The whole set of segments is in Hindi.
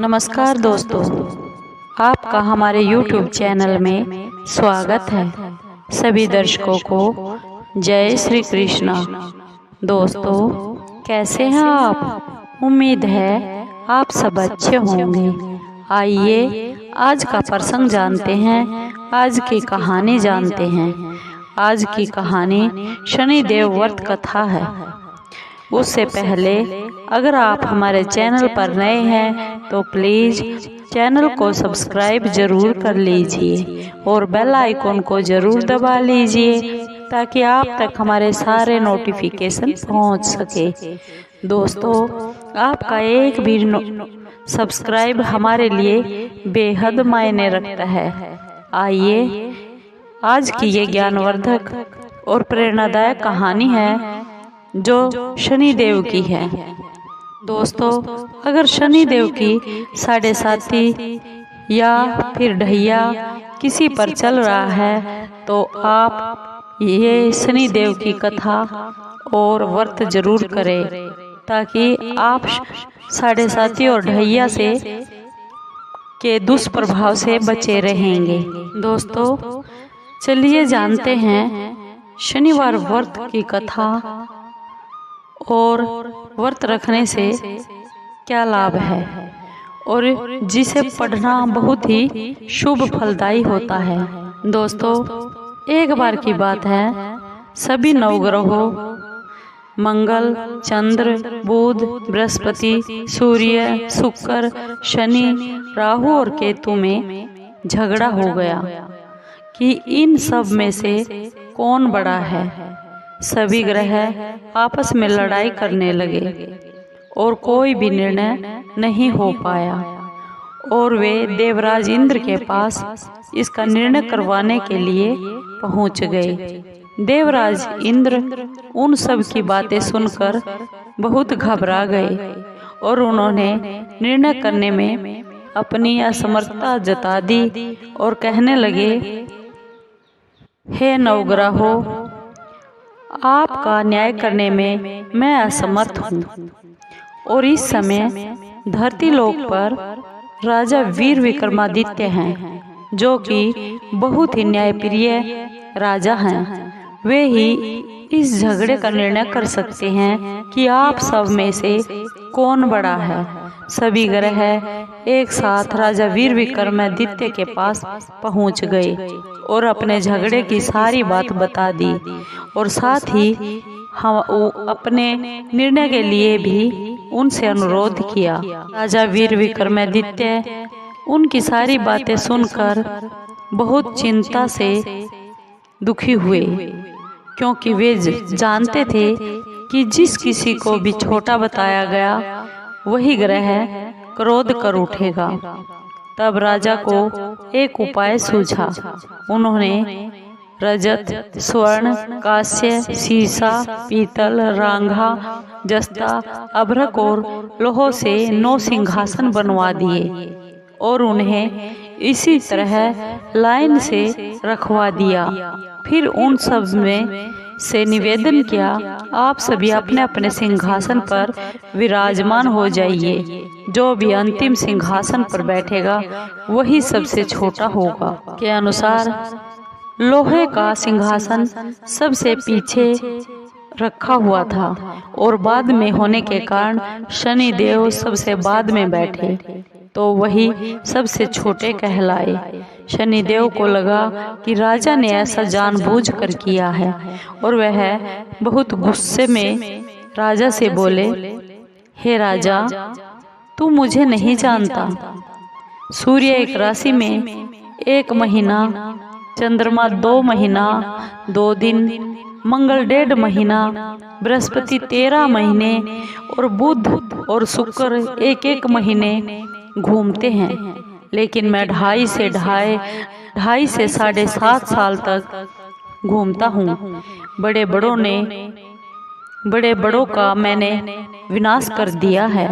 नमस्कार दोस्तों, आपका हमारे YouTube चैनल में स्वागत है। सभी दर्शकों को जय श्री कृष्णा। दोस्तों, कैसे हैं आप? उम्मीद है आप सब अच्छे होंगे। आइए आज का प्रसंग जानते हैं, आज की कहानी जानते हैं। आज की कहानी शनिदेव व्रत कथा है। उससे पहले अगर आप हमारे चैनल पर नए हैं तो प्लीज़ चैनल को सब्सक्राइब जरूर कर लीजिए और बेल आइकन को जरूर दबा लीजिए ताकि आप तक हमारे सारे नोटिफिकेशन पहुंच सके। दोस्तों, आपका एक भी सब्सक्राइब हमारे लिए बेहद मायने रखता है। आइए आज की ये ज्ञानवर्धक और प्रेरणादायक कहानी है जो शनिदेव की है। दोस्तों, अगर शनिदेव की साढ़े साथी या फिर ढैया किसी पर चल रहा है तो आप ये शनिदेव की कथा और व्रत जरूर करें ताकि आप साढ़े साथी और ढैया से के दुष्प्रभाव से बचे रहेंगे। दोस्तों, चलिए जानते हैं शनिवार व्रत की कथा और व्रत रखने से क्या लाभ है और जिसे पढ़ना बहुत ही शुभ फलदायी होता है। दोस्तों, एक बार की बात है, सभी नवग्रहों मंगल, चंद्र, बुध, बृहस्पति, सूर्य, शुक्र, शनि, राहु और केतु में झगड़ा हो गया कि इन सब में से कौन बड़ा है। सभी ग्रह आपस में लड़ाई करने लगे और कोई भी निर्णय नहीं हो पाया और वे देवराज इंद्र के पास इसका निर्णय करवाने के लिए पहुंच गए। देवराज इंद्र उन सब की बातें सुनकर बहुत घबरा गए और उन्होंने निर्णय करने में अपनी असमर्थता जता दी और कहने लगे, हे नवग्रहों, आपका न्याय करने में मैं असमर्थ हूँ। और इस समय धरती लोक पर राजा वीर विक्रमादित्य हैं, जो कि बहुत ही न्यायप्रिय राजा हैं। वे ही इस झगड़े का निर्णय कर सकते हैं कि आप सब में से कौन बड़ा है। सभी ग्रह एक साथ राजा वीर विक्रमादित्य के पास पहुंच गए और अपने झगड़े की सारी बात बता दी और साथ ही हम अपने निर्णय के लिए भी उनसे अनुरोध किया। राजा वीर विक्रमादित्य उनकी सारी बातें सुनकर बहुत चिंता से दुखी हुए, क्योंकि वे जानते थे कि जिस किसी को भी छोटा बताया गया वही ग्रह क्रोध कर उठेगा। तब राजा को एक उपाय सूझा। उन्होंने रजत, स्वर्ण, कांस्य, सीसा, पीतल, रांगा, जस्ता, अभ्रक और लोहों से 9 सिंहासन बनवा दिए और उन्हें इसी तरह लाइन से रखवा दिया। फिर उन सब में से निवेदन किया, आप सभी अपने अपने सिंहासन पर विराजमान हो जाइए। जो भी अंतिम सिंहासन पर बैठेगा वही सबसे छोटा होगा। के अनुसार लोहे का सिंहासन सबसे पीछे रखा हुआ था और बाद में होने के कारण शनिदेव सबसे बाद में बैठे तो वही सबसे छोटे कहलाए। शनिदेव को लगा कि राजा ने ऐसा जानबूझकर किया है और वह बहुत गुस्से में राजा से बोले, हे राजा, तू मुझे नहीं जानता। सूर्य एक राशि में 1 महीना, चंद्रमा 2 महीना 2 दिन, मंगल 1.5 महीना, बृहस्पति 13 महीने और बुध और शुक्र 1-1 महीने घूमते हैं, लेकिन मैं 2.5 से 7.5 साल तक घूमता हूँ। बड़े बड़ों का मैंने विनाश कर दिया है।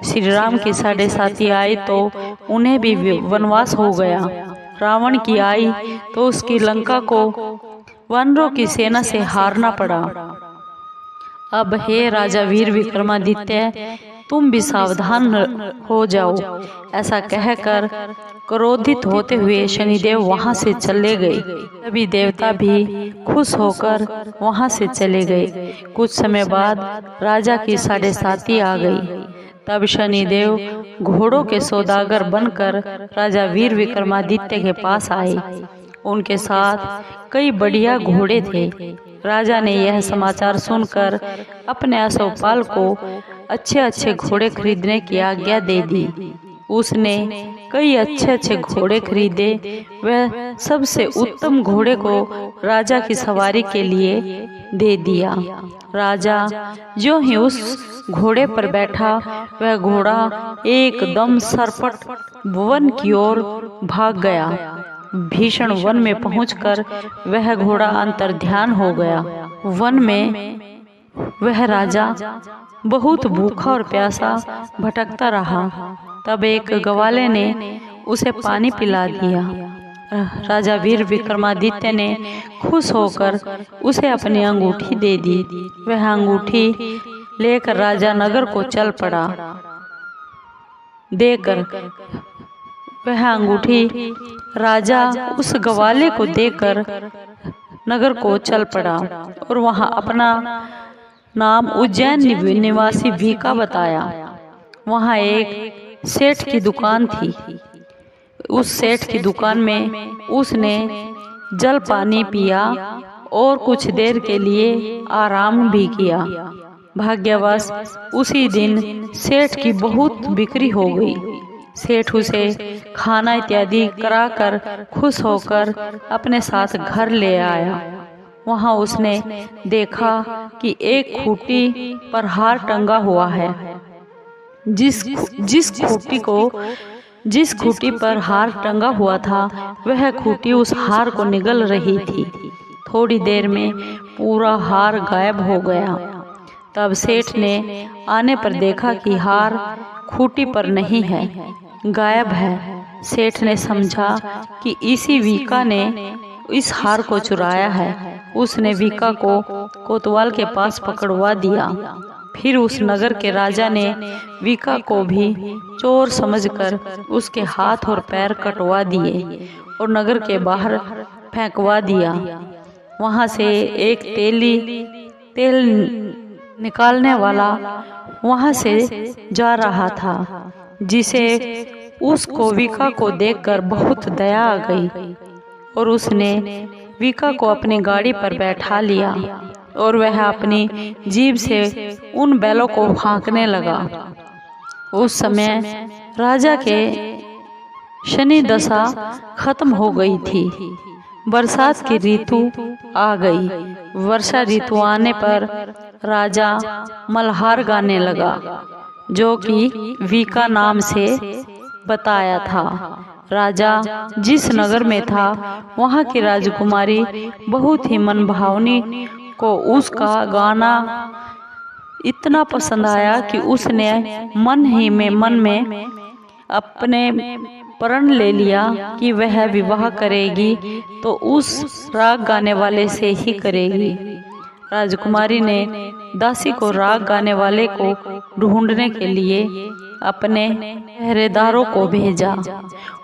श्री राम की 7.5 आई तो उन्हें भी वनवास हो गया। रावण की आई तो उसकी लंका को वानरों की सेना से हारना पड़ा। अब हे राजा वीर विक्रमादित्य, तुम भी सावधान हो जाओ। ऐसा कहकर क्रोधित होते हुए शनिदेव वहां से चले गए। तभी देवता भी खुश होकर वहां से चले गए। कुछ समय बाद राजा की 7:30 आ गई। तब शनिदेव घोड़ों के सौदागर बनकर राजा वीर विक्रमादित्य के पास आए। उनके साथ कई बढ़िया घोड़े थे। राजा ने यह समाचार सुनकर अपने अश्वपाल को अच्छे अच्छे घोड़े खरीदने की आज्ञा दे दी। उसने कई अच्छे अच्छे घोड़े खरीदे। वह सबसे उत्तम घोड़े को राजा की सवारी के लिए दे दिया। राजा जो ही उस घोड़े पर बैठा, वह घोड़ा एकदम सरपट वन की ओर भाग गया। भीषण वन में पहुंचकर वह घोड़ा अंतर्ध्यान हो गया। वन में वह राजा बहुत भूखा और प्यासा भटकता रहा। तब एक ग्वाले ने उसे पानी पिला दिया। राजा वीर विक्रमादित्य ने खुश होकर उसे अपनी अंगूठी दे दी। वह अंगूठी लेकर राजा नगर को चल पड़ा। देकर वह अंगूठी राजा उस ग्वाले को देकर नगर को चल पड़ा और वहां अपना नाम उज्जैन निवासी वीका बताया। वहां एक सेठ की दुकान थी। उस सेठ की दुकान में उसने जल पानी पिया और कुछ देर के लिए आराम भी किया। भाग्यवश उसी दिन सेठ की बहुत बिक्री हो गई। सेठ उसे खाना इत्यादि कराकर खुश होकर अपने साथ घर ले आया। वहां उसने देखा कि एक खूंटी पर हार टंगा हुआ है। जिस खूंटी पर हार टंगा हुआ था, वह खूंटी उस हार को निगल रही थी। थोड़ी देर में पूरा हार गायब हो गया। तब सेठ ने आने पर देखा कि हार खूंटी पर नहीं है, गायब है। सेठ ने समझा कि इसी वीका ने इस हार को चुराया है। उसने वीका को कोतवाल के पास पकड़वा दिया। फिर उस नगर के राजा ने वीका को भी चोर समझकर उसके हाथ और पैर कटवा दिए और नगर के बाहर फेंकवा दिया। वहां से एक तेल निकालने वाला वहां से जा रहा था, जिसे उसको वीका को देखकर बहुत दया आ गई और उसने वीका को अपनी गाड़ी पर बैठा लिया और वह अपनी जीभ से उन बैलों को हाँकने लगा। उस समय राजा के शनि दशा खत्म हो गई थी। बरसात की ऋतु आ गई। वर्षा ऋतु आने पर राजा मल्हार गाने लगा, जो कि वीका नाम से बताया था। राजा जिस नगर में था, वहां की राजकुमारी बहुत ही मनभावनी को उसका गाना इतना पसंद आया कि उसने मन में अपने प्रण ले लिया कि वह विवाह करेगी तो उस राग गाने वाले से ही करेगी। राजकुमारी ने दासी को राग गाने वाले को ढूंढने के लिए अपने पहरेदारों को भेजा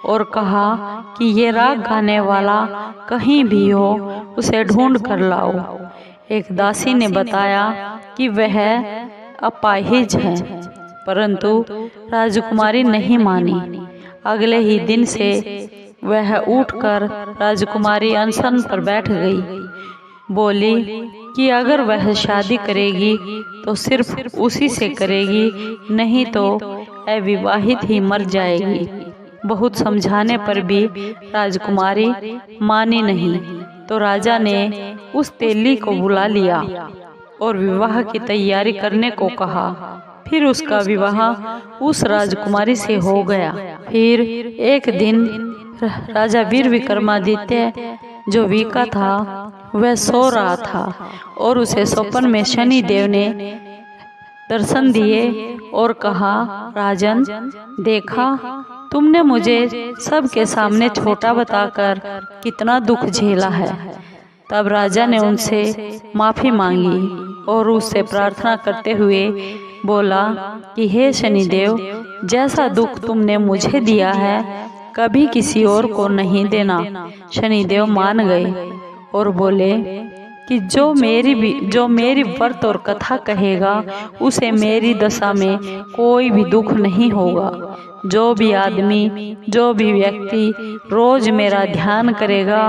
और कहा कि ये राग गाने वाला कहीं भी हो, उसे ढूंढ कर लाओ। एक दासी ने बताया कि वह अपाहिज है, परंतु राजकुमारी नहीं मानी। अगले ही दिन से वह उठकर राजकुमारी अनशन पर बैठ गई। बोली कि अगर वह शादी करेगी तो सिर्फ उसी से करेगी, नहीं तो अविवाहित ही मर जाएगी। बहुत समझाने पर भी राजकुमारी मानी नहीं, तो राजा ने उस तेली को बुला लिया और विवाह की तैयारी करने को कहा। फिर उसका विवाह उस राजकुमारी से हो गया। फिर एक दिन राजा वीर विक्रमादित्य जो वीका था, वह सो रहा था और उसे स्वप्न में शनि देव ने दर्शन दिए और कहा, राजन, देखा तुमने मुझे सबके सामने छोटा बताकर कितना दुख झेला है। तब राजा ने उनसे माफी मांगी और उससे प्रार्थना करते हुए बोला कि हे शनिदेव, जैसा दुख तुमने मुझे दिया है कभी किसी और को नहीं देना। शनिदेव मान गए और बोले कि जो मेरी व्रत और कथा कहेगा उसे मेरी दशा में कोई भी दुख नहीं होगा। जो भी आदमी, जो भी व्यक्ति रोज मेरा ध्यान करेगा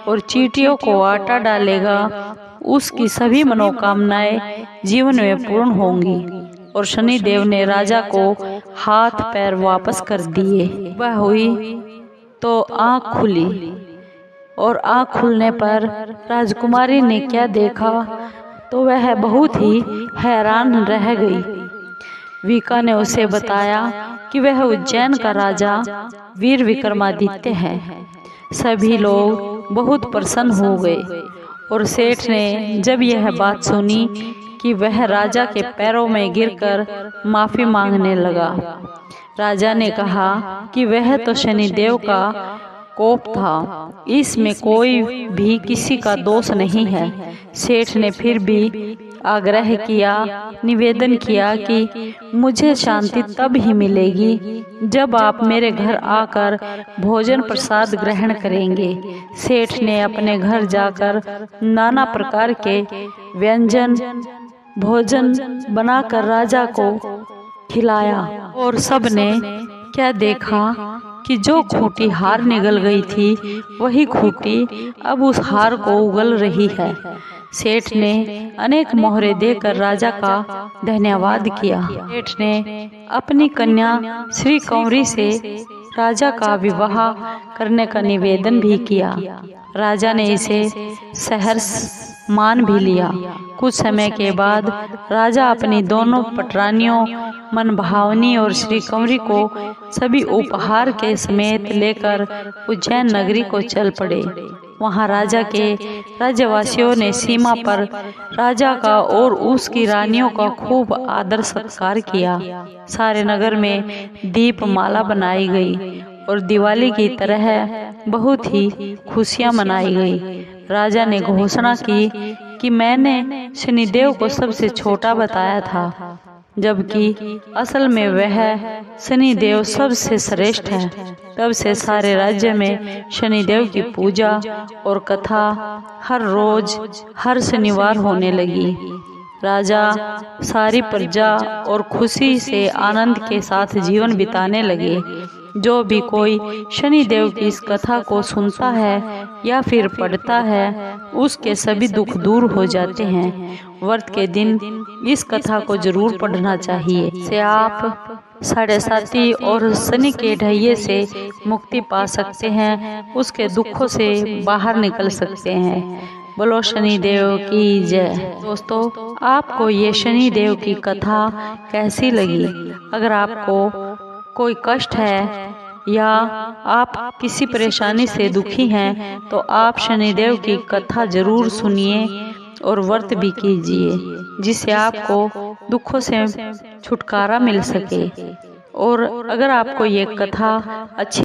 और चींटियों को आटा डालेगा, उसकी सभी मनोकामनाएं जीवन में पूर्ण होंगी। और शनिदेव ने राजा को हाथ पैर वापस कर दिए। वह हुई तो आँख खुली, और आँख खुलने पर राजकुमारी ने क्या देखा तो वह बहुत ही हैरान रह गई। विका ने उसे बताया कि वह उज्जैन का राजा वीर विक्रमादित्य है। सभी लोग बहुत प्रसन्न हो गए और सेठ ने जब यह बात सुनी कि वह राजा के पैरों में गिरकर माफी मांगने लगा। राजा ने कहा कि वह तो शनिदेव का कोप था, इसमें कोई भी किसी का दोष नहीं है। सेठ ने फिर भी आग्रह किया, निवेदन किया कि मुझे शांति तब ही मिलेगी जब आप मेरे घर आकर भोजन प्रसाद ग्रहण करेंगे। सेठ ने अपने घर जाकर नाना प्रकार के व्यंजन भोजन बनाकर राजा को खिलाया और सबने क्या देखा कि जो खूंटी हार निगल गई थी वही खूंटी अब उस हार को उगल रही है। सेठ ने अनेक मोहरे देकर राजा का धन्यवाद किया। सेठ ने अपनी कन्या श्री कंवरी से राजा का विवाह करने का निवेदन भी किया। राजा ने इसे सहर्ष मान भी लिया। कुछ समय के बाद राजा अपनी दोनों पटरानियों मनभावनी और श्री कंवरी को सभी उपहार के समेत लेकर उज्जैन नगरी को चल पड़े। वहां राजा के राज्यवासियों ने सीमा पर राजा का और उसकी रानियों का खूब आदर सत्कार किया। सारे नगर में दीपमाला बनाई गई और दिवाली की तरह बहुत ही खुशियां मनाई गई। राजा ने घोषणा की कि मैंने शनिदेव को सबसे छोटा बताया था, जबकि असल में वह शनिदेव सबसे श्रेष्ठ है। तब से सारे राज्य में शनिदेव की पूजा और कथा हर रोज हर शनिवार होने लगी। राजा, सारी प्रजा और खुशी से आनंद के साथ जीवन बिताने लगे। जो भी कोई शनिदेव की इस कथा को सुनता है या फिर पढ़ता है उसके सभी दुख दूर हो जाते हैं। व्रत के दिन इस कथा को जरूर पढ़ना चाहिए। से आप साढ़े साथी और शनि के ढैये से मुक्ति पा सकते हैं, उसके दुखों से बाहर निकल सकते हैं। बोलो शनिदेव की जय। दोस्तों, आपको ये शनिदेव की कथा कैसी लगी? अगर आपको कोई कष्ट है या आप किसी परेशानी से दुखी हैं तो आप शनिदेव की कथा जरूर सुनिए और व्रत भी कीजिए, जिससे आपको दुखों से छुटकारा मिल सके। और अगर आपको ये कथा अच्छी